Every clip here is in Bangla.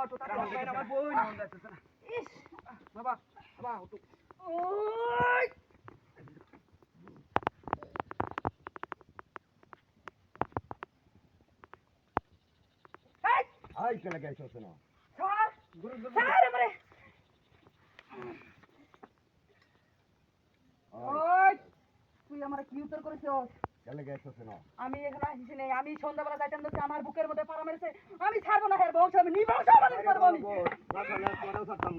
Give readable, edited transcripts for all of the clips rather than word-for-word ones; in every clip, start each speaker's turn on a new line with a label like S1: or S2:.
S1: তো তার আমার বই মন যাচ্ছে না ইস বাবা বাবা তো ওই
S2: আই চলে গেছস না
S1: স্যার স্যার আমারে ওই তুই আমারে কি উত্তর করেছিস
S2: চলে গেছস না
S1: আমি এখানে আসিস নাই আমি সন্ধ্যাবেলা যাইতাম তো আমার বুকের মধ্যে পাড়া মেরেছে আমি ছাড়বো না হের বংশ আমি নিবংশ মানে করবো আমি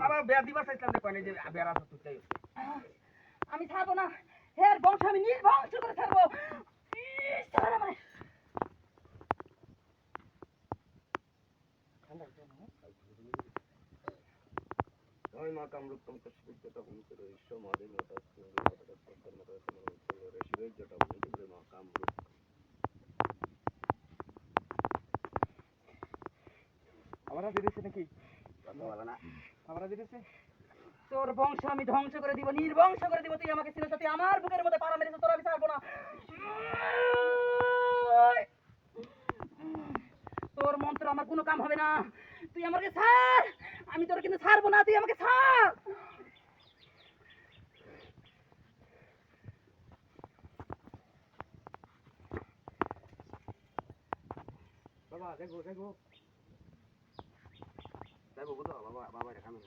S2: বাবা বেয়া দিবা চাইতাম যে কইনে যে বেরা তো চাই
S1: আমি ছাড়বো না হের বংশ আমি নির্বংশ করে ছাড়বো ছাড় আমারে
S2: ওই মা কামরূপ কমকে সুবিধা ভূমিতে রইছো মাদের লতা সুন্দর লতা সত্তর মতো তোমার উত্তর রেশিবে যেটা ভূমিতে করে মা কামরূপ
S1: আমরা দিতেছে নাকি
S2: বলা না
S1: আমরা দিতেছে তোর বংশ আমি ধ্বংস করে দিব নির্বংশ করে দিব তুই আমাকে চিনিস তুই আমার বুকের মধ্যে পাড়া মেরেছিস তোর আমি ছাড়বো না তোর মন্ত্র আমার কোনো কাম হবে না তুই আমাকে ছাড় আমি তোর কিন্তু ছাড়বো না তুই আমাকে ছাড়
S2: বাবা দেখো দেখো দেখো বুঝো বাবা বাবা রে কামে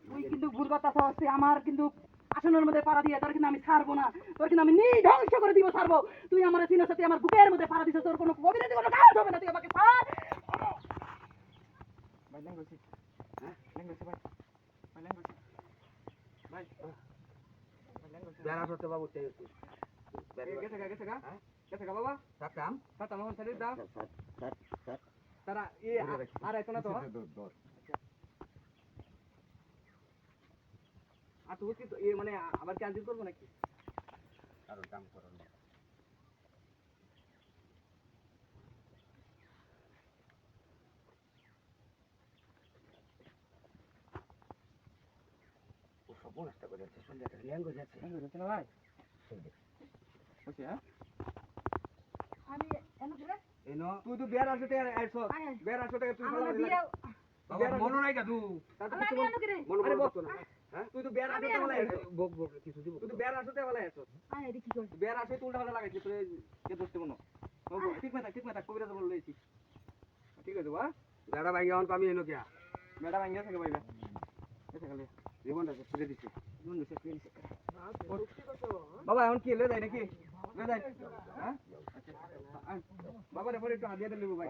S1: তুই কিন্তু ভুল কথা তুই আমার কিন্তু আসনের মধ্যে পাড়া দিয়ে তোর কিন্তু আমি ছাড়বো না তোর কিন্তু আমি ধ্বংস করে দিব ছাড়বো তুই আমার চিনিস তুই আমার বুকের মধ্যে পাড়া দিছিস তোর কোনো কবিরাজি কোনো কাজ হবে না তুই আমাকে ছাড়
S2: ভাই ল্যাঙ্গুয়েজ হ্যাঁ ল্যাঙ্গুয়েজ ভাই ভাই ল্যাঙ্গুয়েজ ভাই বেড়া করতে বাবু চাই গেছে গা হ্যাঁ গেছে গা বাবা সাতাম সাতাম হন সাইড দাও তারা এই আর এত না তো আর তুই কি এই মানে আবার ক্যান্সেল করব নাকি আর কাম করো না ও সব নষ্ট করে যাচ্ছে সন্ধ্যাটা ল্যাঙ্গুয়েজ যাচ্ছে না ভাই ওকে হ্যাঁ
S1: আমি এনো ধরে
S2: এনো তুই তো বিয়ার আসতে আইছো বিয়ার আসতে তুই
S1: আমার বিয়ে
S2: বাবা মনো নাই কা তুই
S1: আমি এনো করে
S2: আরে বস না হ্যাঁ তুই তো বিয়ার আসতে বলা বক বক কিছু দিব তুই তো বিয়ার আসতে বলা আইছো
S1: আয় দেখি কই
S2: বিয়ার আসতে তুই উল্টা লাগাইছিস তুই কে দোস্ত বনো ঠিক না কবিরাজ বল লইছি ঠিক আছে বা দাদা ভাই এখন আমি এনো কিয়া মেডা ভাঙ্গিয়া থাকে ভাইবা এসে গেলে জীবনটা ছেড়ে দিছি জীবনটা ছেড়ে দিছি বাবা এখন কি লয়ে যায় নাকি লয়ে যায় হ্যাঁ বাবা রে পরে একটু হাত দিয়ে দেব ভাই